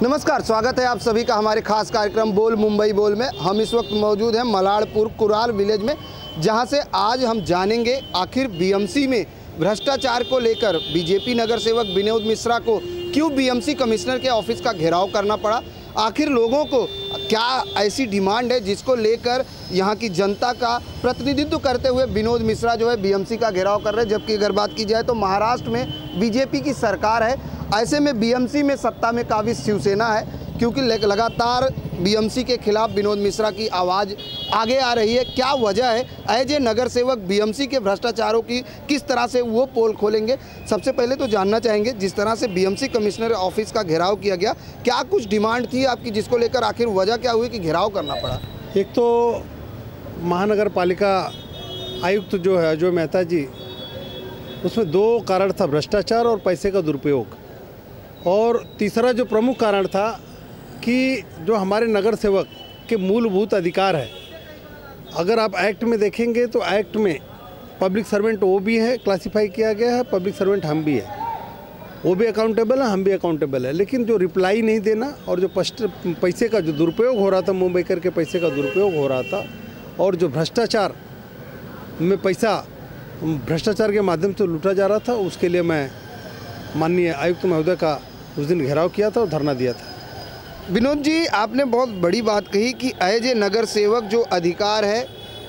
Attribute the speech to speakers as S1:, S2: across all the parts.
S1: नमस्कार, स्वागत है आप सभी का हमारे खास कार्यक्रम बोल मुंबई बोल में। हम इस वक्त मौजूद हैं मलाड़पुर कुरार विलेज में, जहां से आज हम जानेंगे आखिर बीएमसी में भ्रष्टाचार को लेकर बीजेपी नगर सेवक विनोद मिश्रा को क्यों बीएमसी कमिश्नर के ऑफिस का घेराव करना पड़ा। आखिर लोगों को क्या ऐसी डिमांड है जिसको लेकर यहाँ की जनता का प्रतिनिधित्व करते हुए विनोद मिश्रा जो है बीएमसी का घेराव कर रहे हैं। जबकि अगर बात की जाए तो महाराष्ट्र में बीजेपी की सरकार है, ऐसे में बीएमसी में सत्ता में काबिज शिवसेना है, क्योंकि लगातार बीएमसी के खिलाफ विनोद मिश्रा की आवाज़ आगे आ रही है। क्या वजह है? एज ए नगर सेवक बीएमसी के भ्रष्टाचारों की किस तरह से वो पोल खोलेंगे। सबसे पहले तो जानना चाहेंगे, जिस तरह से बीएमसी कमिश्नर ऑफिस का घेराव किया गया, क्या कुछ डिमांड थी आपकी जिसको लेकर आखिर वजह क्या हुई कि घेराव करना पड़ा?
S2: एक तो महानगर पालिका आयुक्त जो है अजय मेहता जी, उसमें दो कारण था, भ्रष्टाचार और पैसे का दुरुपयोग। और तीसरा जो प्रमुख कारण था कि जो हमारे नगर सेवक के मूलभूत अधिकार है, अगर आप एक्ट में देखेंगे तो एक्ट में पब्लिक सर्वेंट वो भी है, क्लासिफाई किया गया है, पब्लिक सर्वेंट हम भी है, वो भी अकाउंटेबल है, हम भी अकाउंटेबल है। लेकिन जो रिप्लाई नहीं देना और जो पैसे का जो दुरुपयोग हो रहा था, मुंबईकर के पैसे का दुरुपयोग हो रहा था, और जो भ्रष्टाचार में पैसा भ्रष्टाचार के माध्यम से लूटा जा रहा था, उसके लिए मैं माननीय आयुक्त महोदय का उस दिन घेराव किया था और धरना दिया था।
S1: विनोद जी, आपने बहुत बड़ी बात कही कि एज ए नगर सेवक जो अधिकार है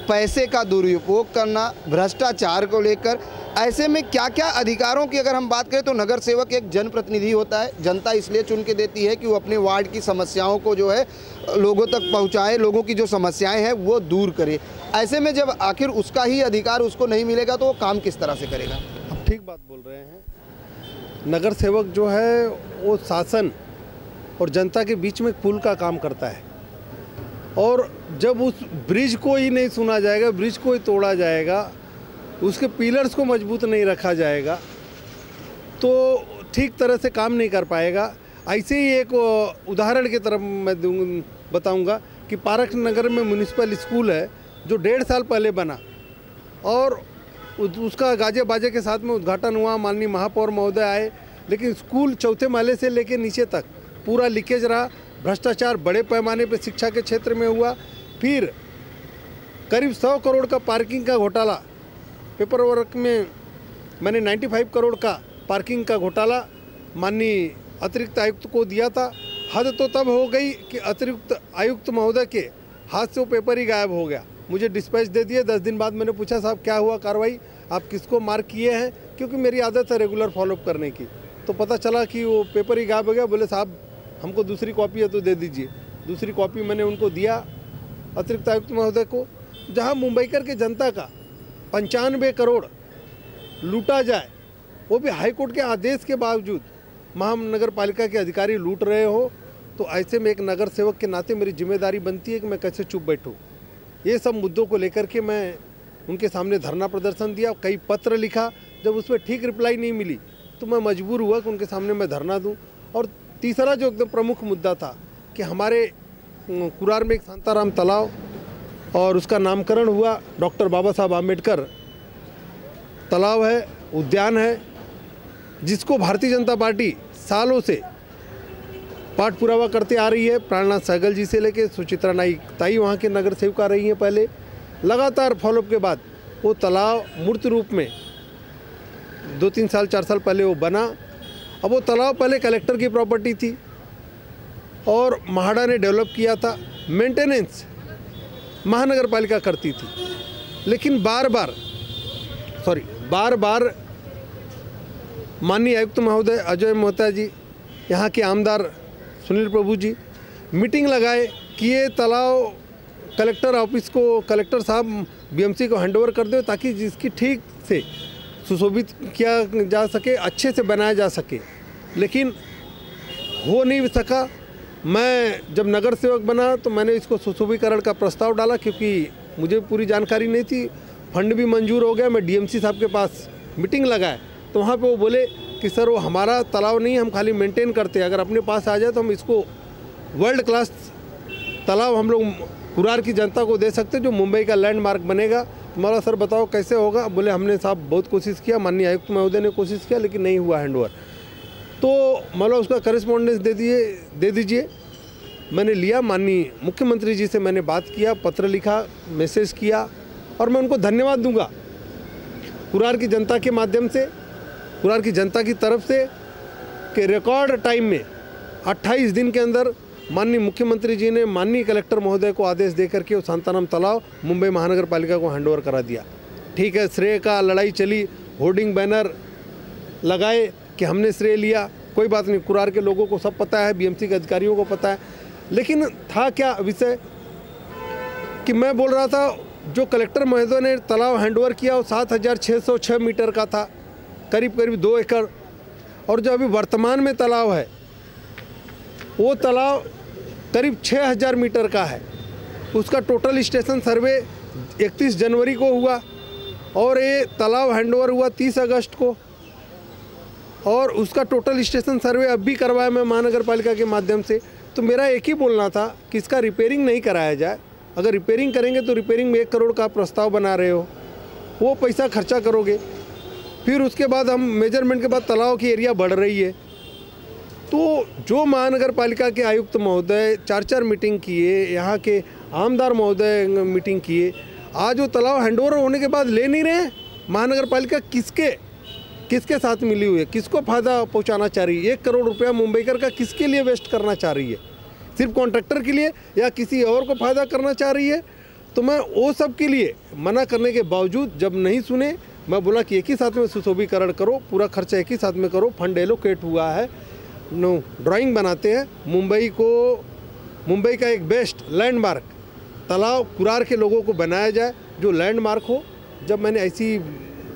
S1: पैसे का दुरुपयोग करना, भ्रष्टाचार को लेकर, ऐसे में क्या क्या अधिकारों की अगर हम बात करें तो नगर सेवक एक जनप्रतिनिधि होता है। जनता इसलिए चुन के देती है कि वो अपने वार्ड की समस्याओं को जो है लोगों तक पहुंचाए, लोगों की जो समस्याएं हैं वो दूर करे। ऐसे में जब आखिर उसका ही अधिकार उसको नहीं मिलेगा तो वो काम किस तरह से करेगा?
S2: आप ठीक बात बोल रहे हैं। नगर सेवक जो है वो शासन और जनता के बीच में पुल का काम करता है, और जब उस ब्रिज को ही नहीं सुना जाएगा, ब्रिज को ही तोड़ा जाएगा, उसके पिलर्स को मजबूत नहीं रखा जाएगा, तो ठीक तरह से काम नहीं कर पाएगा। ऐसे ही एक उदाहरण की तरफ मैं बताऊंगा कि पारक नगर में म्यूनिसिपल स्कूल है जो 1.5 साल पहले बना, और उसका गाजे बाजे के साथ में उद्घाटन हुआ, माननीय महापौर महोदय आए, लेकिन स्कूल चौथे माले से लेकर नीचे तक पूरा लीकेज रहा। भ्रष्टाचार बड़े पैमाने पर शिक्षा के क्षेत्र में हुआ। फिर करीब 100 करोड़ का पार्किंग का घोटाला, पेपर वर्क में मैंने 95 करोड़ का पार्किंग का घोटाला माननीय अतिरिक्त आयुक्त को दिया था। हद तो तब हो गई कि अतिरिक्त आयुक्त महोदय के हाथ से वो पेपर ही गायब हो गया, मुझे डिस्पैच दे दिए। 10 दिन बाद मैंने पूछा, साहब क्या हुआ कार्रवाई, आप किसको मार्क किए हैं, क्योंकि मेरी आदत है रेगुलर फॉलोअप करने की। तो पता चला कि वो पेपर ही गायब हो गया। बोले साहब हमको दूसरी कॉपी है तो दे दीजिए। दूसरी कॉपी मैंने उनको दिया अतिरिक्त आयुक्त महोदय को, जहां मुंबईकर के जनता का 95 करोड़ लूटा जाए, वो भी हाईकोर्ट के आदेश के बावजूद महानगर पालिका के अधिकारी लूट रहे हो, तो ऐसे में एक नगर सेवक के नाते मेरी जिम्मेदारी बनती है कि मैं कैसे चुप बैठूँ। ये सब मुद्दों को लेकर के मैं उनके सामने धरना प्रदर्शन दिया, कई पत्र लिखा। जब उस पर ठीक रिप्लाई नहीं मिली तो मैं मजबूर हुआ कि उनके सामने मैं धरना दूं। और तीसरा जो एकदम प्रमुख मुद्दा था कि हमारे कुरार में एक शांताराम तालाब और उसका नामकरण हुआ, डॉक्टर बाबा साहब आम्बेडकर तालाब है, उद्यान है, जिसको भारतीय जनता पार्टी सालों से पाठ पुरावा करते आ रही है। प्राणनाथ सहगल जी से लेकर सुचित्रा नाइक ताई वहाँ के नगर सेविका रही हैं पहले। लगातार फॉलोअप के बाद वो तालाब मूर्त रूप में 2-3 साल 4 साल पहले वो बना। अब वो तालाब पहले कलेक्टर की प्रॉपर्टी थी और महाड़ा ने डेवलप किया था, मेंटेनेंस महानगर पालिका करती थी। लेकिन बार बार माननीय आयुक्त महोदय अजय मेहता जी, यहाँ के आमदार सुनील प्रभु जी मीटिंग लगाए कि ये तालाब कलेक्टर ऑफिस को, कलेक्टर साहब बीएमसी को हैंडओवर कर दो, ताकि जिसकी ठीक से सुशोभित किया जा सके, अच्छे से बनाया जा सके। लेकिन हो नहीं सका। मैं जब नगर सेवक बना तो मैंने इसको सुशोभीकरण का प्रस्ताव डाला, क्योंकि मुझे पूरी जानकारी नहीं थी। फंड भी मंजूर हो गया। मैं डीएमसी साहब के पास मीटिंग लगाए तो वहाँ पे वो बोले कि सर वो हमारा तालाब नहीं है, हम खाली मेंटेन करते हैं, अगर अपने पास आ जाए तो हम इसको वर्ल्ड क्लास तालाब हम लोग कुरार की जनता को दे सकते हैं, जो मुंबई का लैंडमार्क बनेगा। तुम्हारा सर बताओ कैसे होगा? बोले हमने साहब बहुत कोशिश किया, माननीय आयुक्त महोदय ने कोशिश किया, लेकिन नहीं हुआ हैंडओवर। तो मतलब उसका करेस्पॉन्डेंस दे दीजिए। मैंने लिया, माननीय मुख्यमंत्री जी से मैंने बात किया, पत्र लिखा, मैसेज किया, और मैं उनको धन्यवाद दूंगा कुरार की जनता के माध्यम से, कुरार की जनता की तरफ से, कि रिकॉर्ड टाइम में 28 दिन के अंदर माननीय मुख्यमंत्री जी ने माननीय कलेक्टर महोदय को आदेश देकर के वो शांताराम तालाब मुंबई महानगर पालिका को हैंडओवर करा दिया। ठीक है, श्रेय का लड़ाई चली, होर्डिंग बैनर लगाए कि हमने श्रेय लिया, कोई बात नहीं, कुरार के लोगों को सब पता है, बीएमसी के अधिकारियों को पता है। लेकिन था क्या विषय कि मैं बोल रहा था जो कलेक्टर महोदय ने तालाब हैंडओवर किया वो 7,606 मीटर का था, करीब करीब 2 एकड़, और जो अभी वर्तमान में तालाब है वो तालाब करीब 6,000 मीटर का है। उसका टोटल स्टेशन सर्वे 31 जनवरी को हुआ और ये तालाब हैंडओवर हुआ 30 अगस्त को, और उसका टोटल स्टेशन सर्वे अब भी करवाया मैं महानगर पालिका के माध्यम से। तो मेरा एक ही बोलना था कि इसका रिपेयरिंग नहीं कराया जाए। अगर रिपेयरिंग करेंगे तो रिपेयरिंग में 1 करोड़ का प्रस्ताव बना रहे हो, वो पैसा खर्चा करोगे, फिर उसके बाद हम मेजरमेंट के बाद तालाब की एरिया बढ़ रही है। तो जो महानगर पालिका के आयुक्त महोदय 4-4 मीटिंग किए, यहाँ के आमदार महोदय मीटिंग किए, आज वो तालाब हैंडओवर होने के बाद ले नहीं रहे। महानगर पालिका किसके साथ मिली हुई है, किसको फ़ायदा पहुंचाना चाह रही है? 1 करोड़ रुपया मुंबईकर का किसके लिए वेस्ट करना चाह रही है? सिर्फ कॉन्ट्रैक्टर के लिए या किसी और को फ़ायदा करना चाह रही है? तो मैं वो सब के लिए मना करने के बावजूद जब नहीं सुने, मैं बोला कि एक ही साथ में सुशोभीकरण करो, पूरा खर्चा एक ही साथ में करो, फंड एलोकेट हुआ है, ड्राइंग बनाते हैं, मुंबई का एक बेस्ट लैंडमार्क तालाब कुरार के लोगों को बनाया जाए जो लैंडमार्क हो। जब मैंने ऐसी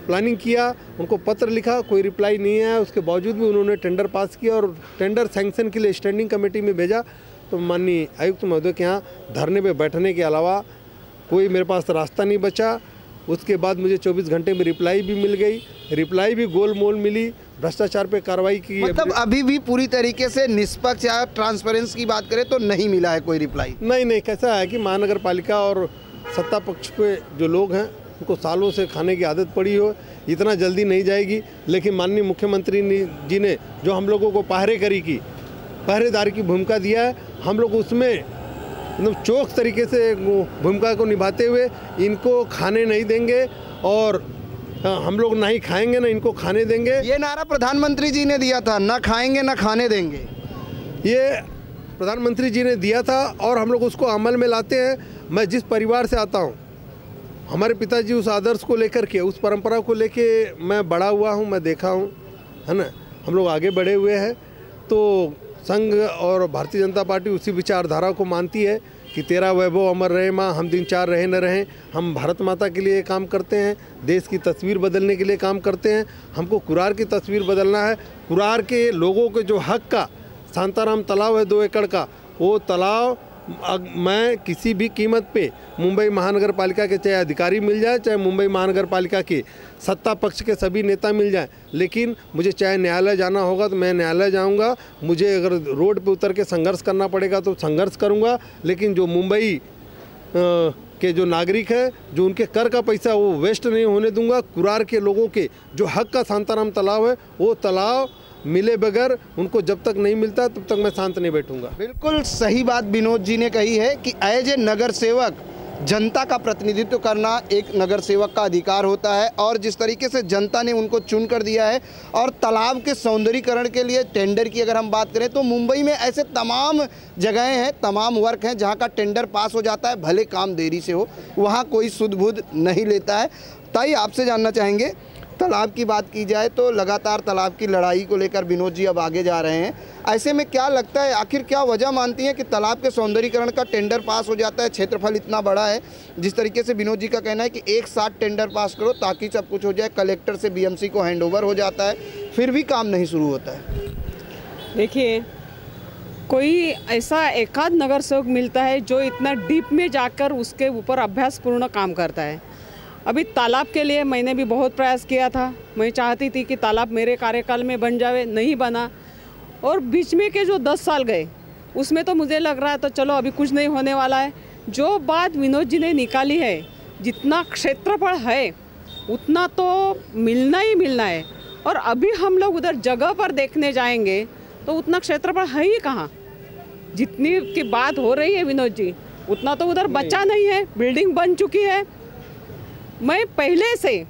S2: प्लानिंग किया, उनको पत्र लिखा, कोई रिप्लाई नहीं आया, उसके बावजूद भी उन्होंने टेंडर पास किया और टेंडर सैंक्शन के लिए स्टैंडिंग कमेटी में भेजा। तो माननीय आयुक्त महोदय के यहाँ धरने पे बैठने के अलावा कोई मेरे पास रास्ता नहीं बचा। उसके बाद मुझे 24 घंटे में रिप्लाई भी मिल गई, रिप्लाई भी गोल मोल मिली, भ्रष्टाचार पे कार्रवाई की।
S1: मतलब अभी भी पूरी तरीके से निष्पक्ष या ट्रांसपेरेंसी की बात करें तो नहीं मिला है कोई रिप्लाई?
S2: नहीं, कैसा है कि महानगर पालिका और सत्ता पक्ष के जो लोग हैं उनको सालों से खाने की आदत पड़ी हो, इतना जल्दी नहीं जाएगी। लेकिन माननीय मुख्यमंत्री जी ने जो हम लोगों को पहरेदार की भूमिका दिया है, हम लोग उसमें एकदम चौक तरीके से भूमिका को निभाते हुए इनको खाने नहीं देंगे और हम लोग ना ही खाएंगे ना इनको खाने देंगे।
S1: ये नारा प्रधानमंत्री जी ने दिया था, ना खाएंगे ना खाने देंगे,
S2: ये प्रधानमंत्री जी ने दिया था और हम लोग उसको अमल में लाते हैं। मैं जिस परिवार से आता हूँ, हमारे पिताजी उस आदर्श को लेकर के, उस परंपरा को लेके मैं बड़ा हुआ हूँ, मैं देखा हूँ, है ना, हम लोग आगे बढ़े हुए हैं। तो संघ और भारतीय जनता पार्टी उसी विचारधारा को मानती है कि तेरा वैभव अमर रहे माँ, हम दिन चार रहे न रहें। हम भारत माता के लिए काम करते हैं, देश की तस्वीर बदलने के लिए काम करते हैं। हमको कुरार की तस्वीर बदलना है। कुरार के लोगों के जो हक का शांताराम तालाब है 2 एकड़ का, वो तालाब मैं किसी भी कीमत पे मुंबई महानगर पालिका के चाहे अधिकारी मिल जाए, चाहे मुंबई महानगर पालिका के सत्ता पक्ष के सभी नेता मिल जाएं, लेकिन मुझे चाहे न्यायालय जाना होगा तो मैं न्यायालय जाऊंगा, मुझे अगर रोड पे उतर के संघर्ष करना पड़ेगा तो संघर्ष करूंगा। लेकिन जो मुंबई के जो नागरिक हैं, जो उनके कर का पैसा वो वेस्ट नहीं होने दूंगा। कुरार के लोगों के जो हक का शांताराम तालाब है, वो तालाब मिले बगैर उनको जब तक नहीं मिलता तब तक मैं शांत नहीं बैठूंगा।
S1: बिल्कुल सही बात विनोद जी ने कही है कि एज ए नगर सेवक जनता का प्रतिनिधित्व करना एक नगर सेवक का अधिकार होता है, और जिस तरीके से जनता ने उनको चुन कर दिया है। और तालाब के सौंदर्यीकरण के लिए टेंडर की अगर हम बात करें तो मुंबई में ऐसे तमाम जगहें हैं, तमाम वर्क हैं जहां का टेंडर पास हो जाता है, भले काम देरी से हो, वहां कोई सुध बुध नहीं लेता है। ताई आपसे जानना चाहेंगे, तालाब की बात की जाए तो लगातार तालाब की लड़ाई को लेकर विनोद जी अब आगे जा रहे हैं। ऐसे में क्या लगता है, आखिर क्या वजह मानती है कि तालाब के सौंदर्यीकरण का टेंडर पास हो जाता है? क्षेत्रफल इतना बड़ा है, जिस तरीके से विनोद जी का कहना है कि एक साथ टेंडर पास करो ताकि सब कुछ हो जाए, कलेक्टर से बीएमसी को हैंडओवर हो जाता है, फिर भी काम नहीं शुरू होता है।
S3: देखिए, कोई ऐसा एकाध नगर सेवक मिलता है जो इतना डीप में जाकर उसके ऊपर अभ्यासपूर्ण काम करता है। अभी तालाब के लिए मैंने भी बहुत प्रयास किया था, मैं चाहती थी कि तालाब मेरे कार्यकाल में बन जावे, नहीं बना। और बीच में के जो 10 साल गए उसमें तो मुझे लग रहा है तो चलो अभी कुछ नहीं होने वाला है। जो बात विनोद जी ने निकाली है, जितना क्षेत्रफल है उतना तो मिलना ही मिलना है। और अभी हम लोग उधर जगह पर देखने जाएंगे तो उतना क्षेत्रफल है ही कहाँ। जितनी की बात हो रही है विनोद जी, उतना तो उधर बचा नहीं है, बिल्डिंग बन चुकी है। मैं पहले से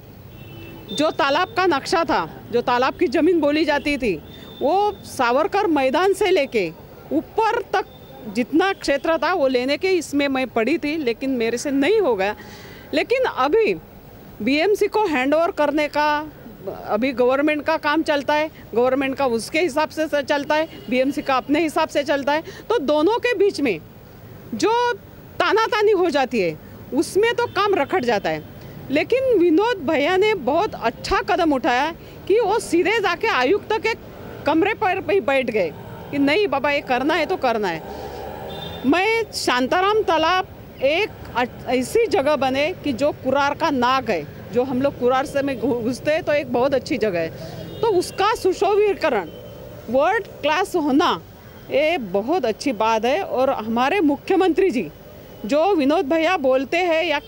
S3: जो तालाब का नक्शा था, जो तालाब की ज़मीन बोली जाती थी, वो सावरकर मैदान से लेके ऊपर तक जितना क्षेत्र था वो लेने के इसमें मैं पड़ी थी, लेकिन मेरे से नहीं हो गया। लेकिन अभी बीएमसी को हैंडओवर करने का अभी गवर्नमेंट का काम चलता है, गवर्नमेंट का उसके हिसाब से चलता है, बीएमसी का अपने हिसाब से चलता है। तो दोनों के बीच में जो तानातानी हो जाती है उसमें तो काम रखड़ जाता है। लेकिन विनोद भैया ने बहुत अच्छा कदम उठाया कि वो सीधे जाके आयुक्त के कमरे पर ही बैठ गए कि नहीं बाबा ये करना है तो करना है। मैं शांताराम तालाब एक ऐसी जगह बने कि जो कुरार का नाक है, जो हम लोग कुरार से में घुसते हैं तो एक बहुत अच्छी जगह है, तो उसका सुशोभीकरण वर्ल्ड क्लास होना ये बहुत अच्छी बात है। और हमारे मुख्यमंत्री जी जो विनोद भैया बोलते हैं या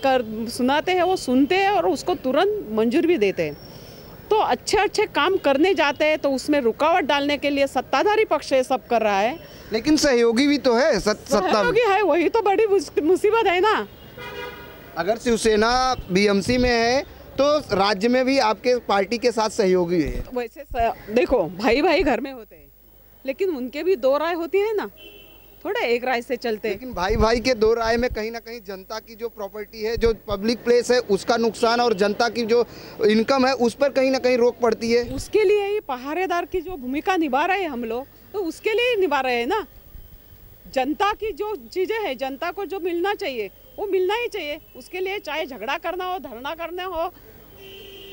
S3: सुनाते हैं वो सुनते हैं और उसको तुरंत मंजूर भी देते हैं। तो अच्छे अच्छे काम करने जाते हैं तो उसमें रुकावट डालने के लिए सत्ताधारी पक्ष ये सब कर रहा है,
S1: लेकिन सहयोगी भी तो है सत्ता
S3: सहयोगी है, वही तो बड़ी मुसीबत है ना।
S1: अगर शिवसेना बीएमसी में है तो राज्य में भी आपके पार्टी के साथ सहयोगी है।
S3: वैसे देखो भाई भाई घर में होते हैं, लेकिन उनके भी दो राय होती है ना, थोड़ा एक राय से चलते।
S1: लेकिन भाई भाई के दो राय में कहीं ना कहीं जनता की जो प्रॉपर्टी है, जो पब्लिक प्लेस है, उसका नुकसान और जनता की जो इनकम है उस पर कहीं ना कहीं रोक पड़ती है।
S3: उसके लिए ही पहरेदार की जो भूमिका निभा रहे हैं हम लोग, तो उसके लिए ही निभा रहे हैं ना। जनता की जो चीज़ें हैं, जनता को जो मिलना चाहिए वो मिलना ही चाहिए। उसके लिए चाहे झगड़ा करना हो, धरना करना हो,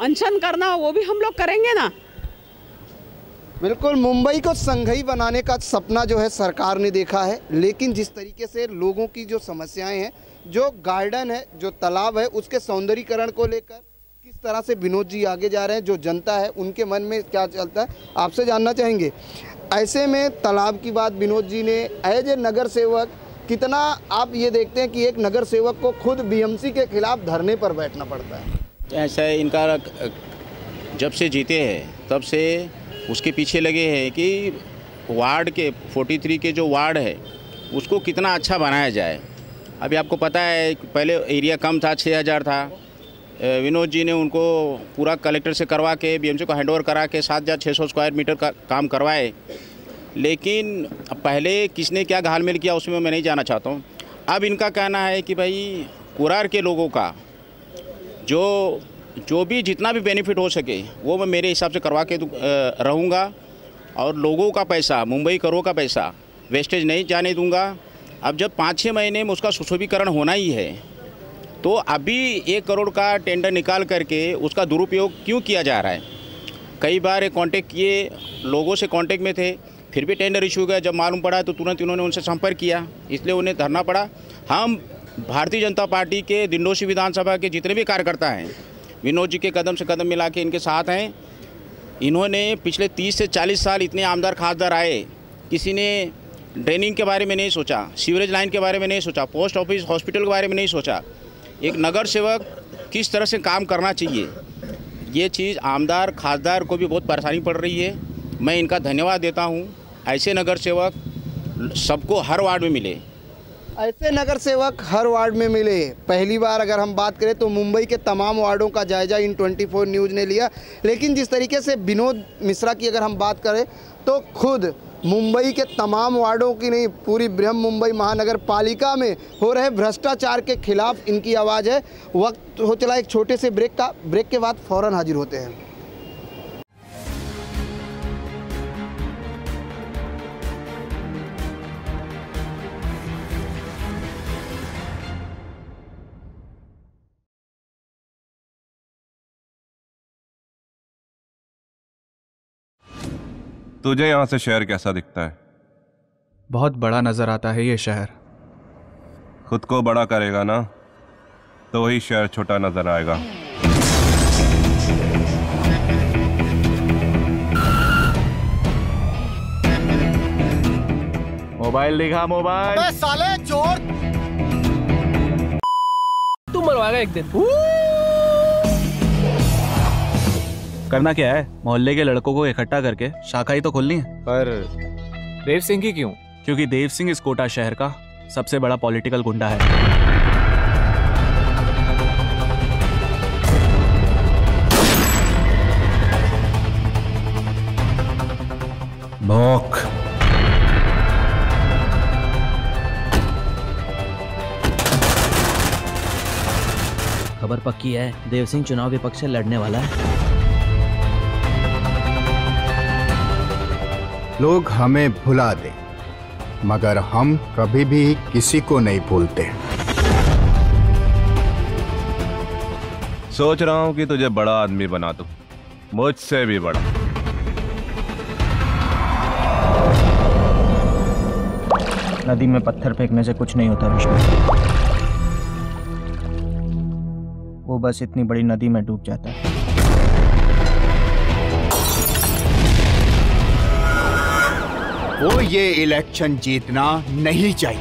S3: अनशन करना हो, वो भी हम लोग करेंगे ना।
S1: बिल्कुल, मुंबई को संघई बनाने का सपना जो है सरकार ने देखा है, लेकिन जिस तरीके से लोगों की जो समस्याएं हैं, जो गार्डन है, जो तालाब है, उसके सौंदर्यीकरण को लेकर किस तरह से विनोद जी आगे जा रहे हैं, जो जनता है उनके मन में क्या चलता है, आपसे जानना चाहेंगे। ऐसे में तालाब की बात विनोद जी ने एज ए नगर सेवक, कितना आप ये देखते हैं कि एक नगर सेवक को खुद बीएमसी के खिलाफ धरने पर बैठना पड़ता है?
S4: ऐसा इनका जब से जीते हैं तब से उसके पीछे लगे हैं कि वार्ड के 43 के जो वार्ड है उसको कितना अच्छा बनाया जाए। अभी आपको पता है पहले एरिया कम था, 6000 था। विनोद जी ने उनको पूरा कलेक्टर से करवा के बीएमसी को हैंडओवर करा के 7600 स्क्वायर मीटर का काम करवाए। लेकिन पहले किसने क्या घालमेल किया उसमें मैं नहीं जाना चाहता हूँ। अब इनका कहना है कि भाई कुरार के लोगों का जो भी जितना भी बेनिफिट हो सके वो मैं मेरे हिसाब से करवा के रहूँगा, और लोगों का पैसा, मुंबई करों का पैसा वेस्टेज नहीं जाने दूंगा। अब जब 5-6 महीने में उसका सुशोभीकरण होना ही है तो अभी 1 करोड़ का टेंडर निकाल करके उसका दुरुपयोग क्यों किया जा रहा है? कई बार कांटेक्ट किए, लोगों से कांटेक्ट में थे, फिर भी टेंडर इशू हो गया। जब मालूम पड़ा तो तुरंत इन्होंने उनसे संपर्क किया, इसलिए उन्हें धरना पड़ा। हम भारतीय जनता पार्टी के दिंडोशी विधानसभा के जितने भी कार्यकर्ता हैं विनोद जी के कदम से कदम मिला के इनके साथ हैं। इन्होंने पिछले 30 से 40 साल इतने आमदार खासदार आए, किसी ने ड्रेनिंग के बारे में नहीं सोचा, सीवरेज लाइन के बारे में नहीं सोचा, पोस्ट ऑफिस हॉस्पिटल के बारे में नहीं सोचा। एक नगर सेवक किस तरह से काम करना चाहिए, ये चीज़ आमदार खासदार को भी बहुत परेशानी पड़ रही है। मैं इनका धन्यवाद देता हूँ। ऐसे नगर सेवक सबको हर वार्ड में मिले,
S1: ऐसे नगर सेवक हर वार्ड में मिले। पहली बार अगर हम बात करें तो मुंबई के तमाम वार्डों का जायजा इन 24 न्यूज़ ने लिया, लेकिन जिस तरीके से विनोद मिश्रा की अगर हम बात करें तो खुद मुंबई के तमाम वार्डों की नहीं, पूरी बृहन मुंबई महानगर पालिका में हो रहे भ्रष्टाचार के खिलाफ इनकी आवाज़ है। वक्त हो चला एक छोटे से ब्रेक का, ब्रेक के बाद फ़ौरन हाजिर होते हैं।
S5: तुझे यहाँ से शहर कैसा दिखता है?
S6: बहुत बड़ा नजर आता है ये शहर।
S5: खुद को बड़ा करेगा ना तो वही शहर छोटा नजर आएगा।
S6: मोबाइल दिखा, मोबाइल।
S1: अबे साले चोर,
S7: तू मरवाएगा एक दिन।
S6: करना क्या है? मोहल्ले के लड़कों को इकट्ठा करके शाखा ही तो खोलनी है।
S7: पर देव सिंह की क्यों?
S6: क्योंकि देव सिंह इस कोटा शहर का सबसे बड़ा पॉलिटिकल गुंडा है।
S5: भौंक।
S8: खबर पक्की है, देव सिंह चुनाव विपक्ष से लड़ने वाला है।
S9: लोग हमें भुला दे, मगर हम कभी भी किसी को नहीं भूलते।
S5: सोच रहा हूं कि तुझे बड़ा आदमी बना दूं, मुझसे भी बड़ा।
S8: नदी में पत्थर फेंकने से कुछ नहीं होता विष्णु, वो बस इतनी बड़ी नदी में डूब जाता है।
S9: वो ये इलेक्शन जीतना नहीं चाहिए।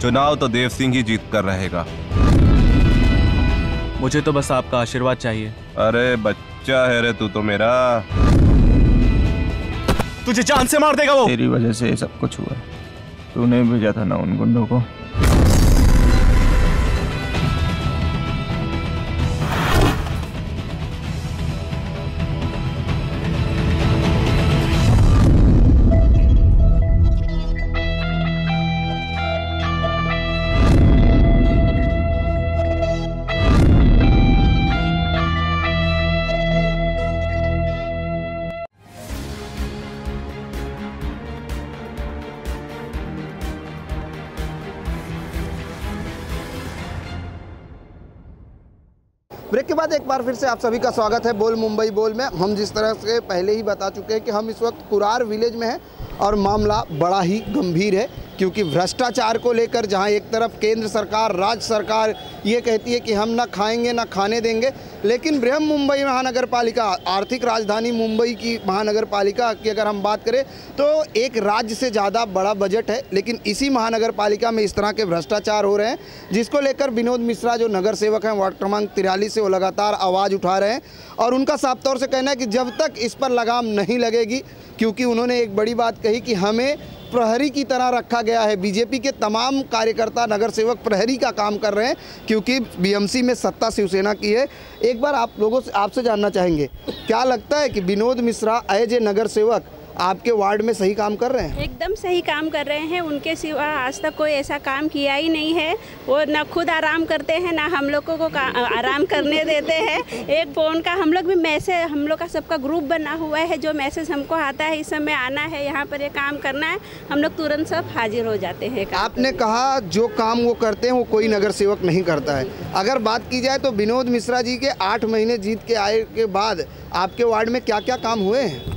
S5: चुनाव तो देव सिंह ही जीत कर रहेगा।
S6: मुझे तो बस आपका आशीर्वाद चाहिए।
S5: अरे बच्चा है रे तू तो मेरा।
S6: तुझे जान से मार देगा वो।
S8: तेरी वजह से ये सब कुछ हुआ। तूने भेजा था ना उन गुंडों को।
S1: ब्रेक के बाद एक बार फिर से आप सभी का स्वागत है बोल मुंबई बोल में। हम जिस तरह से पहले ही बता चुके हैं कि हम इस वक्त कुरार विलेज में हैं और मामला बड़ा ही गंभीर है, क्योंकि भ्रष्टाचार को लेकर जहां एक तरफ केंद्र सरकार, राज्य सरकार ये कहती है कि हम ना खाएंगे ना खाने देंगे, लेकिन बृहन मुंबई महानगर पालिका, आर्थिक राजधानी मुंबई की महानगर पालिका की अगर हम बात करें तो एक राज्य से ज़्यादा बड़ा बजट है, लेकिन इसी महानगर पालिका में इस तरह के भ्रष्टाचार हो रहे हैं, जिसको लेकर विनोद मिश्रा जो नगर सेवक हैं वार्ड क्रमांक 43 से वो लगातार आवाज़ उठा रहे हैं। और उनका साफ तौर से कहना है कि जब तक इस पर लगाम नहीं लगेगी, क्योंकि उन्होंने एक बड़ी बात कही कि हमें प्रहरी की तरह रखा गया है। बीजेपी के तमाम कार्यकर्ता, नगर सेवक प्रहरी का काम कर रहे हैं, क्योंकि बीएमसी में सत्ता शिवसेना की है। एक बार आप लोगों से आपसे जानना चाहेंगे, क्या लगता है कि विनोद मिश्रा एज ए नगर सेवक आपके वार्ड में सही काम कर रहे हैं?
S10: एकदम सही काम कर रहे हैं। उनके सिवा आज तक कोई ऐसा काम किया ही नहीं है। वो ना खुद आराम करते हैं, ना हम लोगों को आराम करने देते हैं। एक फ़ोन का हम लोग भी मैसेज, हम लोग का सबका ग्रुप बना हुआ है, जो मैसेज हमको आता है इस समय आना है, यहाँ पर ये काम करना है, हम लोग तुरंत सब हाजिर हो जाते हैं।
S1: आपने कहा जो काम वो करते हैं वो कोई नगर सेवक नहीं करता है। अगर बात की जाए तो विनोद मिश्रा जी के 8 महीने जीत के आए के बाद आपके वार्ड में क्या क्या काम हुए हैं?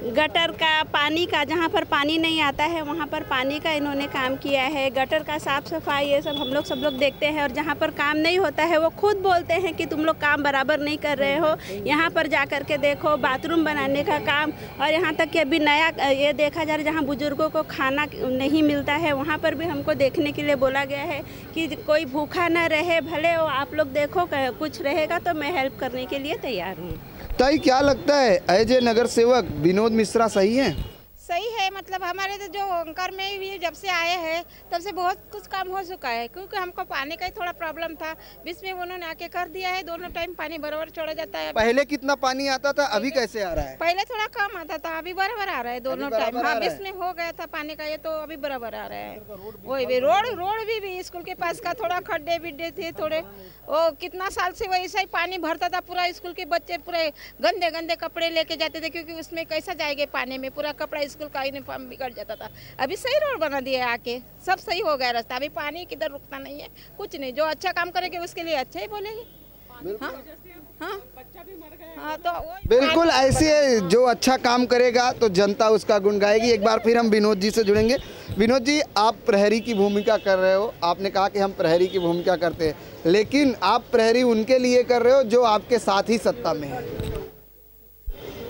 S10: गटर का, पानी का, जहाँ पर पानी नहीं आता है वहाँ पर पानी का इन्होंने काम किया है। गटर का साफ सफाई ये सब हम लोग देखते हैं, और जहाँ पर काम नहीं होता है वो खुद बोलते हैं कि तुम लोग काम बराबर नहीं कर रहे हो, यहाँ पर जा कर के देखो। बाथरूम बनाने का काम, और यहाँ तक कि अभी नया ये देखा जा रहा है जहाँ बुजुर्गों को खाना नहीं मिलता है, वहाँ पर भी हमको देखने के लिए बोला गया है कि कोई भूखा न रहे, भले आप लोग देखो, कुछ रहेगा तो मैं हेल्प करने के लिए तैयार हूँ।
S1: ताई, क्या लगता है एज ए नगर सेवक विनोद मिश्रा सही हैं?
S11: सही है। मतलब हमारे तो जो ओंकार में भी जब से आए हैं तब से बहुत कुछ काम हो चुका है, क्योंकि हमको पानी का ही थोड़ा प्रॉब्लम था, बीच में उन्होंने आके कर दिया है। दोनों टाइम पानी बराबर छोड़ा जाता है।
S1: पहले कितना पानी आता था, अभी कैसे आ रहा है?
S11: पहले थोड़ा कम आता था, अभी बराबर आ रहा है दोनों टाइम। हाँ, बीच में हो गया था पानी का, ये तो अभी बराबर आ रहा है। वही भी रोड भी स्कूल के पास का थोड़ा खड्डे बिड्डे थे थोड़े, वो कितना साल से वैसा ही पानी भरता था। पूरा स्कूल के बच्चे पूरे गंदे गंदे कपड़े लेके जाते थे, क्योंकि उसमें कैसा जाएंगे पानी में, पूरा कपड़ा स्कूल का यूनिफॉर्म बिगड़ जाता था। अभी सही रोड बना दिया है आके, सब सही हो गया रास्ता। अभी पानी किधर रुकता नहीं है, कुछ नहीं। जो अच्छा काम करेंगे उसके लिए अच्छा ही बोलेंगे। हाँ हाँ हाँ, तो
S1: बिल्कुल ऐसे जो अच्छा काम करेगा तो जनता उसका गुण गाएगी। एक बार फिर हम विनोद जी से जुड़ेंगे। विनोद जी, आप प्रहरी की भूमिका कर रहे हो, आपने कहा कि हम प्रहरी की भूमिका करते हैं, लेकिन आप प्रहरी उनके लिए कर रहे हो जो आपके साथ ही सत्ता में है।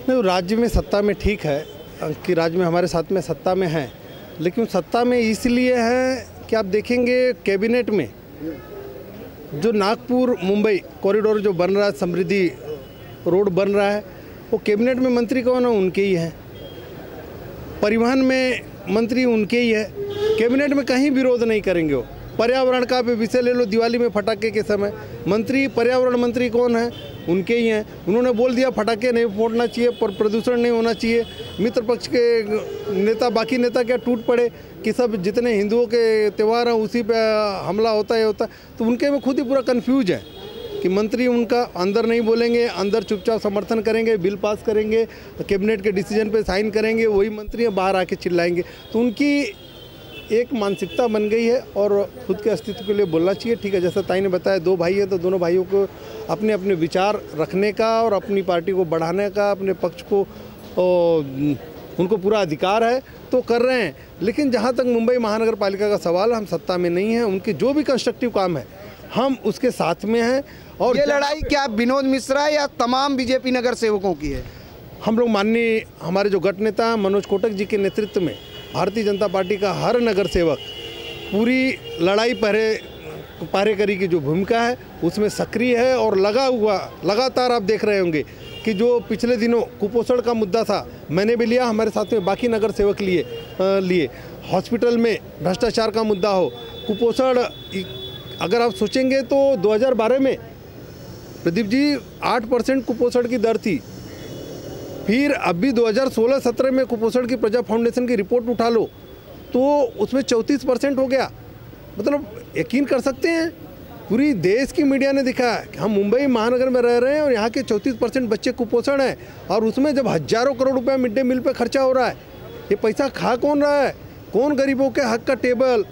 S2: नहीं, राज्य में सत्ता में ठीक है कि राज्य में हमारे साथ में सत्ता में है, लेकिन सत्ता में इसलिए है कि आप देखेंगे कैबिनेट में जो नागपुर मुंबई कॉरिडोर जो बन रहा है, समृद्धि रोड बन रहा है, वो कैबिनेट में मंत्री कौन है? उनके ही है। परिवहन में मंत्री उनके ही है। कैबिनेट में कहीं विरोध नहीं करेंगे वो। पर्यावरण का भी विषय ले लो, दिवाली में फटाके के समय मंत्री, पर्यावरण मंत्री कौन है? उनके ही हैं। उन्होंने बोल दिया फटाके नहीं फोड़ना चाहिए, पर प्रदूषण नहीं होना चाहिए। मित्र पक्ष के नेता, बाकी नेता क्या टूट पड़े कि सब जितने हिंदुओं के त्यौहार हैं उसी पे हमला होता है होता। तो उनके में खुद ही पूरा कन्फ्यूज है कि मंत्री उनका अंदर नहीं बोलेंगे, अंदर चुपचाप समर्थन करेंगे, बिल पास करेंगे, कैबिनेट के डिसीजन पे साइन करेंगे, वही मंत्री बाहर आके चिल्लाएंगे। तो उनकी एक मानसिकता बन गई है और खुद के अस्तित्व के लिए बोलना चाहिए। ठीक है, जैसा ताई ने बताया, 2 भाई है तो दोनों भाइयों को अपने अपने विचार रखने का और अपनी पार्टी को बढ़ाने का, अपने पक्ष को उनको पूरा अधिकार है, तो कर रहे हैं। लेकिन जहाँ तक मुंबई महानगर पालिका का सवाल, हम सत्ता में नहीं हैं, उनके जो भी कंस्ट्रक्टिव काम है हम उसके साथ में हैं। और
S1: ये लड़ाई क्या विनोद मिश्रा या तमाम बीजेपी नगर सेवकों की है?
S2: हम लोग माननीय हमारे जो गठ नेता मनोज कोटक जी के नेतृत्व में भारतीय जनता पार्टी का हर नगर सेवक पूरी लड़ाई पहरेकरी की जो भूमिका है उसमें सक्रिय है और लगा हुआ। लगातार आप देख रहे होंगे कि जो पिछले दिनों कुपोषण का मुद्दा था, मैंने भी लिया, हमारे साथ में बाकी नगर सेवक लिए हॉस्पिटल में भ्रष्टाचार का मुद्दा हो, कुपोषण। अगर आप सोचेंगे तो 2012 में प्रदीप जी 8% कुपोषण की दर थी। फिर अभी 2016-17 में कुपोषण की प्रजा फाउंडेशन की रिपोर्ट उठा लो तो उसमें 34% हो गया। मतलब यकीन कर सकते हैं, पूरी देश की मीडिया ने दिखाया कि हम मुंबई महानगर में रह रहे हैं और यहाँ के 34% बच्चे कुपोषण हैं। और उसमें जब हजारों करोड़ रुपया मिड डे मील पे खर्चा हो रहा है, ये पैसा खा कौन रहा है? कौन गरीबों के हक का टेबल,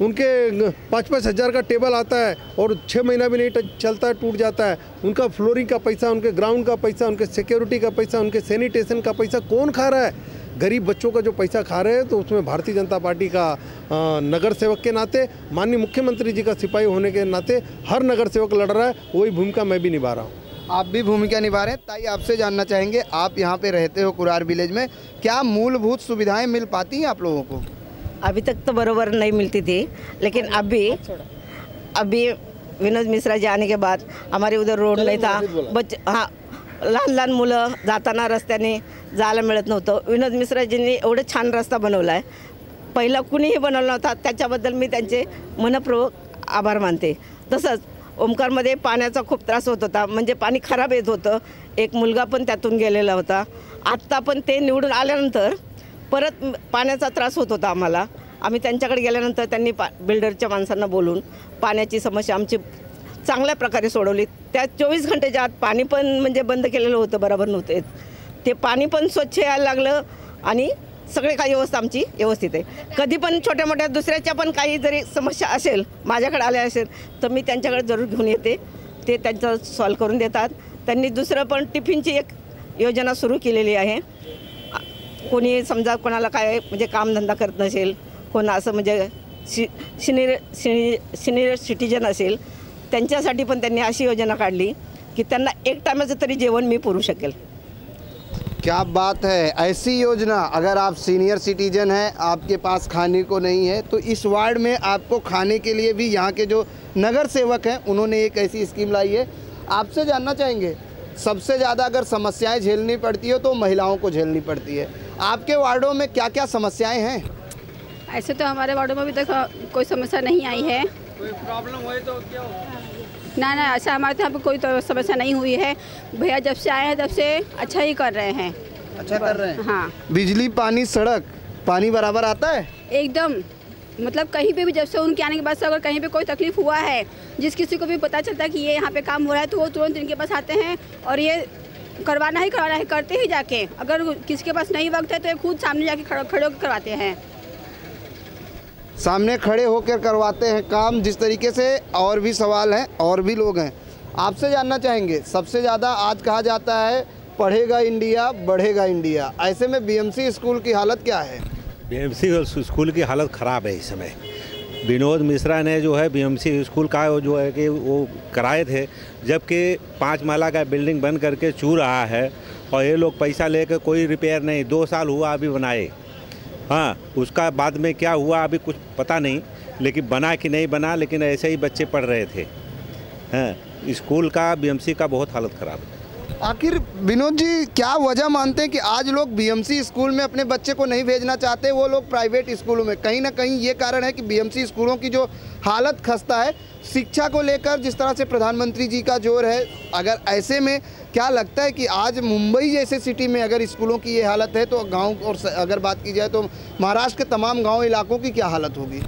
S2: उनके 5-5 हज़ार का टेबल आता है और 6 महीना भी नहीं चलता है, टूट जाता है। उनका फ्लोरिंग का पैसा, उनके ग्राउंड का पैसा, उनके सिक्योरिटी का पैसा, उनके सैनिटेशन का पैसा कौन खा रहा है? गरीब बच्चों का जो पैसा खा रहे हैं। तो उसमें भारतीय जनता पार्टी का नगर सेवक के नाते, माननीय मुख्यमंत्री जी का सिपाही होने के नाते हर नगर सेवक लड़ रहा है, वही भूमिका मैं भी निभा रहा हूँ।
S1: आप भी भूमिका निभा रहे हैं। ताई, आपसे जानना चाहेंगे, आप यहाँ पे रहते हो कुरार विलेज में, क्या मूलभूत सुविधाएं मिल पाती हैं आप लोगों को?
S12: अभी तक तो बरोबर नहीं मिलती थी, लेकिन अभी विनोद मिश्रा जी आने के बाद हमारे उधर रोड नाही था, लहान लहान मुलं जाताना रस्त्याने जायला मिळत नव्हतं. विनोद मिश्राजींनी एवढं छान रस्ता बनवला आहे, पहिला कुणीही बनवला नव्हता. त्याच्याबद्दल मी त्यांचे मनपूर्वक आभार मानते. तसंच ओमकारमध्ये पाण्याचा खूप त्रास होत होता, म्हणजे पाणी खराब येत होतं. एक मुलगा पण त्यातून गेलेला होता. आत्ता पण ते निवडून आल्यानंतर परत पाण्याचा त्रास होत होता आम्हाला. आम्ही त्यांच्याकडे गेल्यानंतर त्यांनी बिल्डरच्या माणसांना बोलून पाण्याची समस्या आमची चांगल्या प्रकारे सोडवली. त्या 24 घंटेच्या आत पाणी पण म्हणजे बंद केलेलं होतं, बरोबर नव्हते ते. पाणी पण स्वच्छ यायला लागलं आणि सगळे काही व्यवस्था आमची व्यवस्थित आहे. कधी पण छोट्या मोठ्या दुसऱ्याच्या पण काही जरी समस्या असेल, माझ्याकडे आल्या असेल, तर मी त्यांच्याकडे जरूर घेऊन येते. ते त्यांचं सॉल्व करून देतात. त्यांनी दुसरं पण टिफिनची एक योजना सुरू केलेली आहे. कोणी समजा कोणाला काय म्हणजे कामधंदा करत नसेल, कोण असं म्हणजे सिनियर सिटीजन असेल, त्यांच्यासाठी पण त्यांनी अशी योजना काढली की त्यांना एक टाइमाचं तरी जेवण मी पुरू शकेल.
S1: क्या बात है, ऐसी योजना. अगर आप सीनियर सिटीजन हैं, आपके पास खाने को नहीं है, तो इस वार्ड में आपको खाने के लिए भी यहाँ के जो नगर सेवक हैं उन्होंने एक ऐसी स्कीम लाई है. आपसे जानना चाहेंगे, सबसे ज़्यादा अगर समस्याएं झेलनी पड़ती है तो महिलाओं को झेलनी पड़ती है. आपके वार्डों में क्या क्या समस्याएं हैं?
S10: ऐसे तो हमारे वार्डों में अभी तक कोई समस्या नहीं आई है. कोई प्रॉब्लम हुई तो क्या होगा? ना, ऐसा हमारे यहाँ पे कोई तो समस्या नहीं हुई है. भैया जब से आए हैं तब से अच्छा ही कर रहे हैं.
S1: अच्छा कर रहे हैं.
S10: हाँ.
S1: बिजली, पानी, सड़क, पानी बराबर आता है
S10: एकदम. मतलब कहीं पे भी जब से उनके आने के बाद से अगर कहीं पे कोई तकलीफ हुआ है, जिस किसी को भी पता चलता है कि ये यहाँ पे काम हो रहा है, तो वो तुरंत इनके पास आते हैं और ये करवाना ही करते ही जाके. अगर किसी के पास नहीं वक्त है तो ये खुद सामने जाके खड़े होकर करवाते हैं.
S1: सामने खड़े होकर करवाते हैं काम. जिस तरीके से और भी सवाल हैं, और भी लोग हैं, आपसे जानना चाहेंगे. सबसे ज़्यादा आज कहा जाता है पढ़ेगा इंडिया बढ़ेगा इंडिया, ऐसे में बीएमसी स्कूल की हालत क्या है?
S13: बीएमसी स्कूल की हालत ख़राब है इस समय. विनोद मिश्रा ने जो है बीएमसी स्कूल का जो है कि वो कराए थे, जबकि 5 माला का बिल्डिंग बन करके चू रहा है और ये लोग पैसा लेकर कोई रिपेयर नहीं. 2 साल हुआ अभी बनाए. हाँ, उसका बाद में क्या हुआ अभी कुछ पता नहीं, लेकिन बना कि नहीं बना, लेकिन ऐसे ही बच्चे पढ़ रहे थे. हैं। स्कूल का बीएमसी का बहुत हालत ख़राब है।
S1: आखिर विनोद जी क्या वजह मानते हैं कि आज लोग बीएमसी स्कूल में अपने बच्चे को नहीं भेजना चाहते, वो लोग प्राइवेट स्कूलों में? कहीं ना कहीं ये कारण है कि बीएमसी स्कूलों की जो हालत खस्ता है, शिक्षा को लेकर जिस तरह से प्रधानमंत्री जी का जोर है, अगर ऐसे में क्या लगता है कि आज मुंबई जैसे सिटी में अगर स्कूलों की ये हालत है तो गाँव, और अगर बात की जाए तो महाराष्ट्र के तमाम गाँव इलाकों की क्या हालत होगी?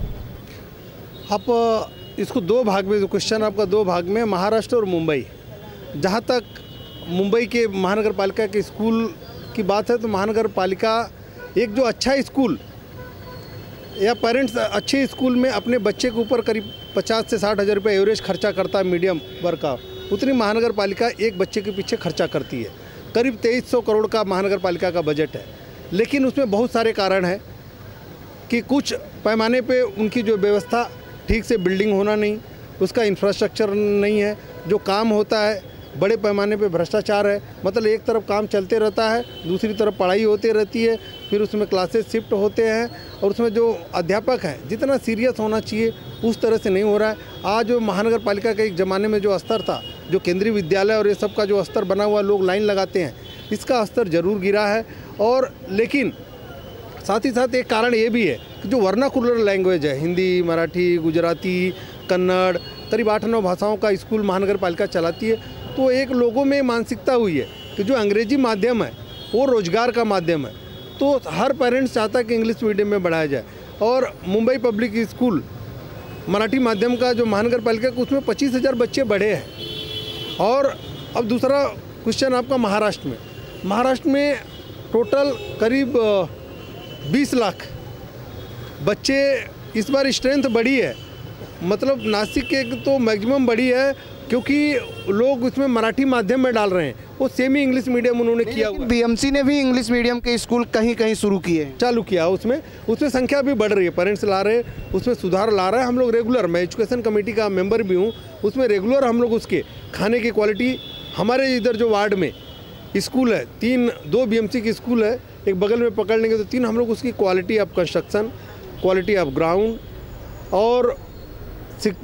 S2: आप इसको दो भाग में, जो क्वेश्चन आपका दो भाग में, महाराष्ट्र और मुंबई। जहाँ तक मुंबई के महानगर पालिका के स्कूल की बात है तो महानगर पालिका एक जो अच्छा स्कूल या पेरेंट्स अच्छे स्कूल में अपने बच्चे के ऊपर करीब 50 से 60 हज़ार रुपये एवरेज खर्चा करता है मीडियम वर्ग का, उतनी महानगर पालिका एक बच्चे के पीछे खर्चा करती है। करीब 2300 करोड़ का महानगर पालिका का बजट है। लेकिन उसमें बहुत सारे कारण हैं कि कुछ पैमाने पे उनकी जो व्यवस्था ठीक से बिल्डिंग होना नहीं, उसका इंफ्रास्ट्रक्चर नहीं है, जो काम होता है बड़े पैमाने पे भ्रष्टाचार है। मतलब एक तरफ काम चलते रहता है, दूसरी तरफ पढ़ाई होती रहती है, फिर उसमें क्लासेस शिफ्ट होते हैं और उसमें जो अध्यापक है जितना सीरियस होना चाहिए उस तरह से नहीं हो रहा है। आज जो महानगर पालिका के एक ज़माने में जो स्तर था, जो केंद्रीय विद्यालय और ये सब का जो स्तर बना हुआ लोग लाइन लगाते हैं, इसका स्तर ज़रूर गिरा है। और लेकिन साथ ही साथ एक कारण ये भी है कि जो वर्नाकुलर लैंग्वेज है, हिंदी, मराठी, गुजराती, कन्नड़, करीब 8-9 भाषाओं का स्कूल महानगर पालिका चलाती है। तो एक लोगों में मानसिकता हुई है कि जो अंग्रेजी माध्यम है वो रोजगार का माध्यम है, तो हर पेरेंट्स चाहता है कि इंग्लिश मीडियम में बढ़ाया जाए। और मुंबई पब्लिक स्कूल मराठी माध्यम का जो महानगर पालिका उसमें 25,000 बच्चे बढ़े हैं। और अब दूसरा क्वेश्चन आपका महाराष्ट्र में टोटल करीब 20 लाख बच्चे इस बार स्ट्रेंथ बढ़ी है। मतलब नासिक के तो मैक्सिमम बढ़ी है क्योंकि लोग उसमें मराठी माध्यम में डाल रहे हैं, वो सेमी इंग्लिश मीडियम उन्होंने किया हुआ।
S1: बीएमसी ने भी इंग्लिश मीडियम के स्कूल कहीं कहीं शुरू किए,
S2: चालू किया। उसमें संख्या भी बढ़ रही है, पेरेंट्स ला रहे हैं, उसमें सुधार ला रहे हैं। हम लोग रेगुलर, मैं एजुकेशन कमेटी का मेंबर भी हूँ, उसमें रेगुलर हम लोग उसके खाने की क्वालिटी, हमारे इधर जो वार्ड में स्कूल है, 2 बीएमसी की स्कूल है, एक बगल में पकड़ लेंगे तो 3, हम लोग उसकी quality of construction, quality of ground और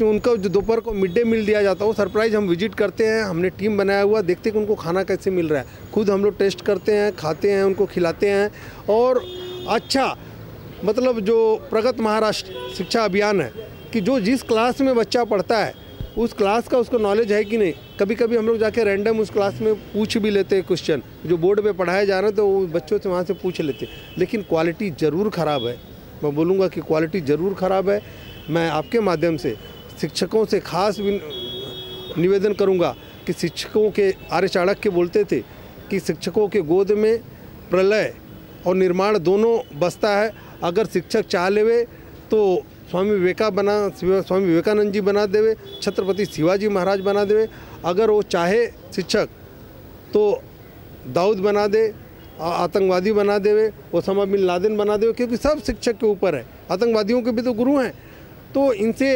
S2: उनको जो दोपहर को मिड डे मील दिया जाता है वो सरप्राइज हम विजिट करते हैं। हमने टीम बनाया हुआ, देखते हैं कि उनको खाना कैसे मिल रहा है, खुद हम लोग टेस्ट करते हैं, खाते हैं, उनको खिलाते हैं। और अच्छा मतलब जो प्रगत महाराष्ट्र शिक्षा अभियान है कि जो जिस क्लास में बच्चा पढ़ता है उस क्लास का उसको नॉलेज है कि नहीं। कभी कभी हम लोग जाके रैंडम उस क्लास में पूछ भी लेते हैं क्वेश्चन, जो बोर्ड पे पढ़ाया जा रहा है तो वो बच्चों से वहाँ से पूछ लेते हैं। लेकिन क्वालिटी ज़रूर ख़राब है, मैं बोलूँगा कि क्वालिटी ज़रूर ख़राब है। मैं आपके माध्यम से शिक्षकों से खास निवेदन करूंगा कि शिक्षकों के, आर्य चाणक्य बोलते थे कि शिक्षकों के गोद में प्रलय और निर्माण दोनों बसता है। अगर शिक्षक चाह लेवे तो स्वामी विवेकानंद जी बना देवे, छत्रपति शिवाजी महाराज बना देवे। अगर वो चाहे शिक्षक तो दाऊद बना दे, आतंकवादी बना देवे, ओसामा बिन लादेन बना देवे, क्योंकि सब शिक्षक के ऊपर है। आतंकवादियों के भी तो गुरु हैं। तो इनसे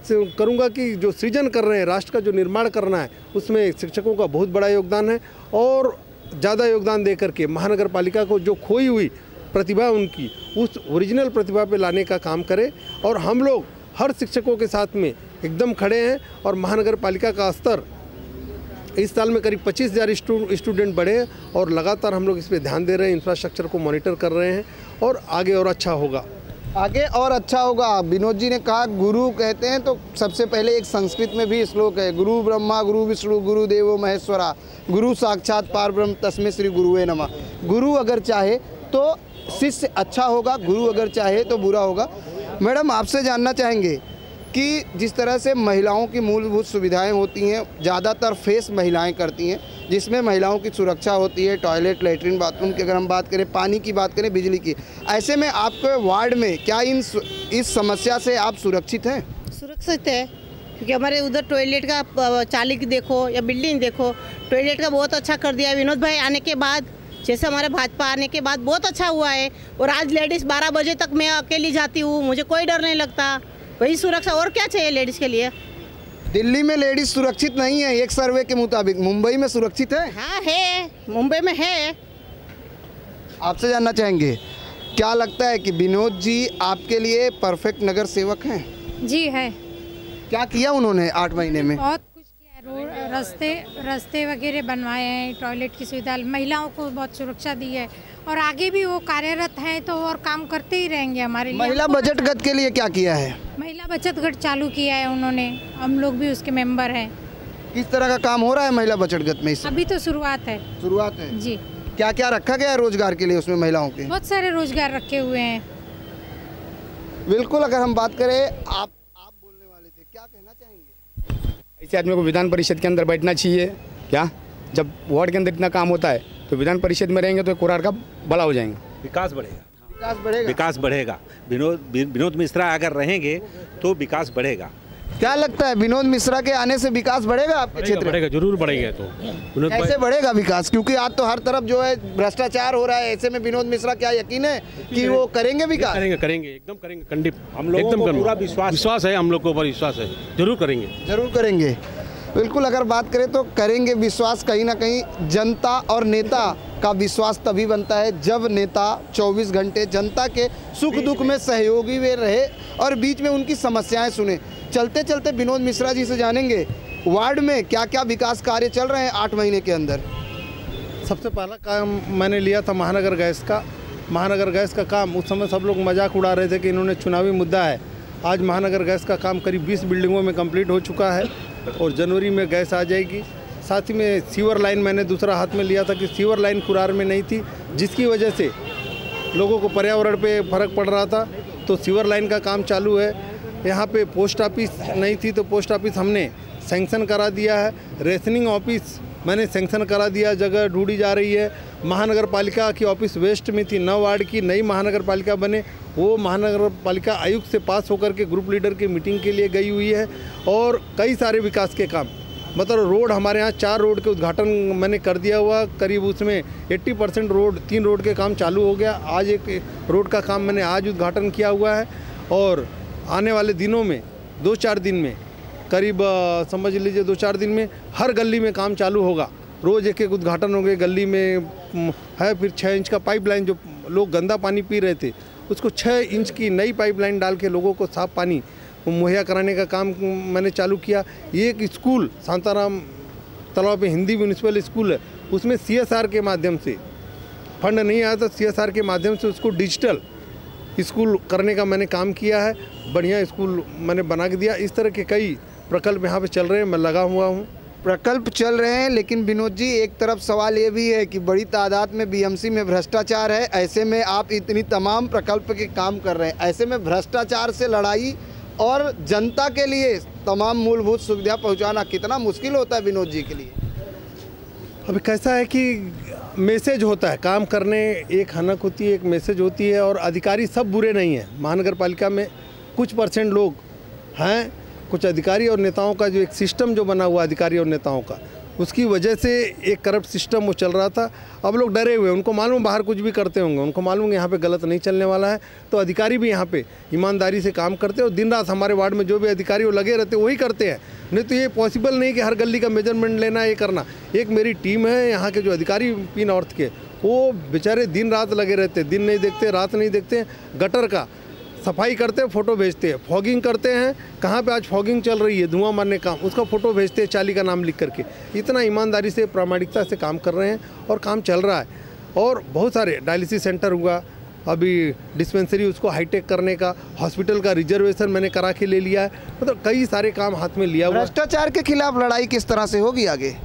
S2: करूंगा कि जो सृजन कर रहे हैं, राष्ट्र का जो निर्माण करना है, उसमें शिक्षकों का बहुत बड़ा योगदान है। और ज़्यादा योगदान दे करके महानगर पालिका को जो खोई हुई प्रतिभा उनकी, उस ओरिजिनल प्रतिभा पे लाने का काम करे। और हम लोग हर शिक्षकों के साथ में एकदम खड़े हैं। और महानगर पालिका का स्तर इस साल में करीब 25,000 स्टूडेंट बढ़े और लगातार हम लोग इस पर ध्यान दे रहे हैं, इंफ्रास्ट्रक्चर को मॉनिटर कर रहे हैं और आगे और अच्छा होगा।
S1: आगे और अच्छा होगा। विनोद जी ने कहा गुरु कहते हैं तो सबसे पहले एक संस्कृत में भी श्लोक है, गुरु ब्रह्मा गुरु विष्णु गुरु देवो महेश्वरा गुरु साक्षात पारब्रह्म तस्मै श्री गुरुवे नमः। गुरु अगर चाहे तो शिष्य अच्छा होगा, गुरु अगर चाहे तो बुरा होगा। मैडम आपसे जानना चाहेंगे कि जिस तरह से महिलाओं की मूलभूत सुविधाएं होती हैं, ज़्यादातर फेस महिलाएं करती हैं, जिसमें महिलाओं की सुरक्षा होती है, टॉयलेट, लैट्रिन, बाथरूम की अगर हम बात करें, पानी की बात करें, बिजली की। ऐसे में आपके वार्ड में क्या इस समस्या से आप सुरक्षित हैं?
S14: सुरक्षित है, क्योंकि हमारे उधर टॉयलेट का चाली देखो या बिल्डिंग देखो, टॉयलेट का बहुत अच्छा कर दिया है विनोद भाई आने के बाद। जैसे हमारे भाजपा आने के बाद बहुत अच्छा हुआ है। और आज लेडीज़ 12 बजे तक मैं अकेली जाती हूँ, मुझे कोई डर नहीं लगता। वही सुरक्षा, और क्या चाहिए लेडीज़ के लिए।
S1: दिल्ली में लेडीज सुरक्षित नहीं है, एक सर्वे के मुताबिक। मुंबई में सुरक्षित है?
S14: हाँ है, मुंबई में है।
S1: आपसे जानना चाहेंगे, क्या लगता है कि विनोद जी आपके लिए परफेक्ट नगर सेवक हैं?
S15: जी है।
S1: क्या किया उन्होंने 8 महीने में?
S15: बहुत कुछ रास्ते वगैरह बनवाए हैं, टॉयलेट की सुविधा, महिलाओं को बहुत सुरक्षा दी है और आगे भी वो कार्यरत हैं तो और काम करते ही रहेंगे हमारे लिए।
S1: महिला बचत गट के लिए क्या किया है?
S15: महिला बचत गट चालू किया है उन्होंने, हम लोग भी उसके मेंबर हैं।
S1: किस तरह का काम हो रहा है महिला बचत गट में?
S15: अभी तो शुरुआत है।
S1: शुरुआत है
S15: जी।
S1: क्या क्या रखा गया है रोजगार के लिए उसमें महिलाओं के?
S15: बहुत सारे रोजगार रखे हुए हैं।
S1: बिल्कुल, अगर हम बात करें, आप बोलने वाले थे, क्या कहना चाहेंगे?
S16: ऐसे आदमी को विधान परिषद के अंदर बैठना चाहिए क्या? जब वार्ड के अंदर इतना काम होता है तो विधान परिषद में रहेंगे तो कुरार का भला हो जाएगा,
S13: विकास बढ़ेगा।
S1: विकास बढ़ेगा,
S13: विकास बढ़ेगा। विनोद मिश्रा अगर रहेंगे तो विकास बढ़ेगा।
S1: क्या लगता है विनोद मिश्रा के आने से विकास बढ़ेगा आपके क्षेत्र में?
S17: बढ़ेगा, जरूर बढ़ेगा। तो
S1: कैसे बढ़ेगा विकास? क्योंकि आज तो हर तरफ जो है भ्रष्टाचार हो रहा है, ऐसे में विनोद मिश्रा क्या यकीन है कि वो करेंगे विकास?
S17: करेंगे, एकदम करेंगे।
S13: हम लोगों को पूरा
S17: विश्वास है, हम लोग को विश्वास है, जरूर करेंगे।
S1: बिल्कुल, अगर बात करें तो करेंगे विश्वास। कहीं ना कहीं जनता और नेता का विश्वास तभी बनता है जब नेता 24 घंटे जनता के सुख दुख में सहयोगी वे रहे और बीच में उनकी समस्याएं सुने। चलते चलते विनोद मिश्रा जी से जानेंगे वार्ड में क्या क्या विकास कार्य चल रहे हैं 8 महीने के अंदर।
S2: सबसे पहला काम मैंने लिया था महानगर गैस का। महानगर गैस का काम उस समय सब लोग मजाक उड़ा रहे थे कि इन्होंने चुनावी मुद्दा है। आज महानगर गैस का काम करीब 20 बिल्डिंगों में कंप्लीट हो चुका है और जनवरी में गैस आ जाएगी। साथ ही में सीवर लाइन मैंने दूसरा हाथ में लिया था कि सीवर लाइन कुरार में नहीं थी, जिसकी वजह से लोगों को पर्यावरण पे फर्क पड़ रहा था, तो सीवर लाइन का काम चालू है। यहाँ पे पोस्ट ऑफिस नहीं थी तो पोस्ट ऑफिस हमने सैंक्शन करा दिया है। रेशनिंग ऑफिस मैंने सैंक्शन करा दिया, जगह ढूंढी जा रही है। महानगर पालिका की ऑफिस वेस्ट में थी, 9 वार्ड की नई महानगर पालिका बने, वो महानगर पालिका आयुक्त से पास होकर के ग्रुप लीडर की मीटिंग के लिए गई हुई है। और कई सारे विकास के काम, मतलब रोड हमारे यहाँ 4 रोड के उद्घाटन मैंने कर दिया हुआ, करीब उसमें 80% रोड, 3 रोड के काम चालू हो गया। आज एक रोड का काम मैंने आज उद्घाटन किया हुआ है और आने वाले दिनों में 2-4 दिन में करीब समझ लीजिए 2-4 दिन में हर गली में काम चालू होगा। रोज़ एक उद्घाटन होंगे। गली में है फिर 6 इंच का पाइपलाइन, जो लोग गंदा पानी पी रहे थे उसको 6 इंच की नई पाइपलाइन डाल के लोगों को साफ पानी मुहैया कराने का काम मैंने चालू किया। एक स्कूल शांताराम तालाब पे हिंदी म्यूनिसिपल स्कूल है, उसमें CSR के माध्यम से फंड नहीं आया था, CSR के माध्यम से उसको डिजिटल स्कूल करने का मैंने काम किया है। बढ़िया स्कूल मैंने बना के दिया। इस तरह के कई प्रकल्प यहाँ पे चल रहे हैं, मैं लगा हुआ हूँ।
S1: प्रकल्प चल रहे हैं, लेकिन विनोद जी एक तरफ सवाल ये भी है कि बड़ी तादाद में BMC में भ्रष्टाचार है। ऐसे में आप इतनी तमाम प्रकल्प के काम कर रहे हैं, ऐसे में भ्रष्टाचार से लड़ाई और जनता के लिए तमाम मूलभूत सुविधा पहुंचाना कितना मुश्किल होता है विनोद जी के लिए?
S2: अभी कैसा है कि मैसेज होता है, काम करने एक हनक होती है, एक मैसेज होती है। और अधिकारी सब बुरे नहीं हैं। महानगर पालिका में कुछ % लोग हैं, कुछ अधिकारी और नेताओं का जो एक सिस्टम जो बना हुआ अधिकारी और नेताओं का, उसकी वजह से एक करप्ट सिस्टम वो चल रहा था। अब लोग डरे हुए, उनको मालूम बाहर कुछ भी करते होंगे, उनको मालूम यहाँ पे गलत नहीं चलने वाला है। तो अधिकारी भी यहाँ पे ईमानदारी से काम करते हैं और दिन रात हमारे वार्ड में जो भी अधिकारी वो लगे रहते वही करते हैं। नहीं तो ये पॉसिबल नहीं कि हर गली का मेजरमेंट लेना, ये करना। एक मेरी टीम है यहाँ के जो अधिकारी पी नॉर्थ के, वो बेचारे दिन रात लगे रहते, दिन नहीं देखते, रात नहीं देखते। गटर का सफाई करते हैं, फ़ोटो भेजते हैं। फॉगिंग करते हैं, कहाँ पे आज फॉगिंग चल रही है, धुआं मारने का, उसका फ़ोटो भेजते हैं, चाली का नाम लिख करके। इतना ईमानदारी से, प्रामाणिकता से काम कर रहे हैं और काम चल रहा है। और बहुत सारे डायलिसिस सेंटर हुआ, अभी डिस्पेंसरी उसको हाईटेक करने का, हॉस्पिटल का रिजर्वेशन मैंने करा के ले लिया है। मतलब कई सारे काम हाथ में लिया हुआ।
S1: भ्रष्टाचार के खिलाफ लड़ाई किस तरह से होगी आगे?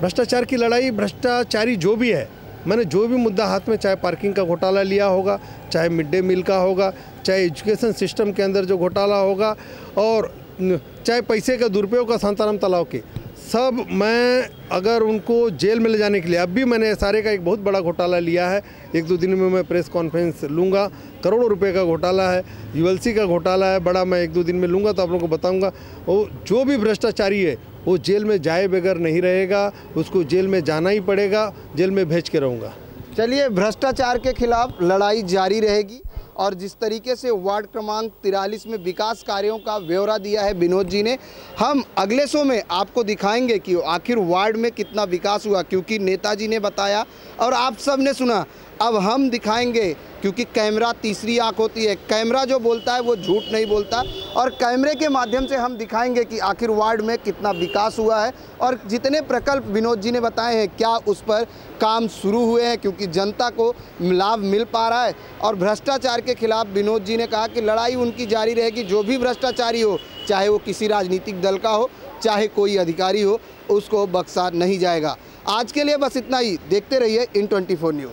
S2: भ्रष्टाचार की लड़ाई, भ्रष्टाचारी जो भी है, मैंने जो भी मुद्दा हाथ में, चाहे पार्किंग का घोटाला लिया होगा, चाहे मिड डे मील का होगा, चाहे एजुकेशन सिस्टम के अंदर जो घोटाला होगा, और चाहे पैसे का दुरुपयोग का शांताराम तालाब के, सब मैं अगर उनको जेल में ले जाने के लिए, अब भी मैंने सारे का एक बहुत बड़ा घोटाला लिया है। 1-2 दिन में मैं प्रेस कॉन्फ्रेंस लूँगा। करोड़ों रुपए का घोटाला है, ULC का घोटाला है बड़ा, मैं 1-2 दिन में लूँगा तो आप लोगों को बताऊँगा। वो जो भी भ्रष्टाचारी है वो जेल में जाए बगैर नहीं रहेगा, उसको जेल में जाना ही पड़ेगा, जेल में भेज के रहूँगा।
S1: चलिए, भ्रष्टाचार के खिलाफ लड़ाई जारी रहेगी। और जिस तरीके से वार्ड क्रमांक 43 में विकास कार्यों का ब्यौरा दिया है विनोद जी ने, हम अगले शो में आपको दिखाएंगे कि आखिर वार्ड में कितना विकास हुआ, क्योंकि नेताजी ने बताया और आप सब ने सुना। अब हम दिखाएंगे क्योंकि कैमरा तीसरी आंख होती है। कैमरा जो बोलता है वो झूठ नहीं बोलता, और कैमरे के माध्यम से हम दिखाएंगे कि आखिर वार्ड में कितना विकास हुआ है और जितने प्रकल्प विनोद जी ने बताए हैं क्या उस पर काम शुरू हुए हैं, क्योंकि जनता को लाभ मिल पा रहा है। और भ्रष्टाचार के खिलाफ विनोद जी ने कहा कि लड़ाई उनकी जारी रहेगी। जो भी भ्रष्टाचारी हो, चाहे वो किसी राजनीतिक दल का हो, चाहे कोई अधिकारी हो, उसको बख्शा नहीं जाएगा। आज के लिए बस इतना ही। देखते रहिए इन 24 न्यूज़।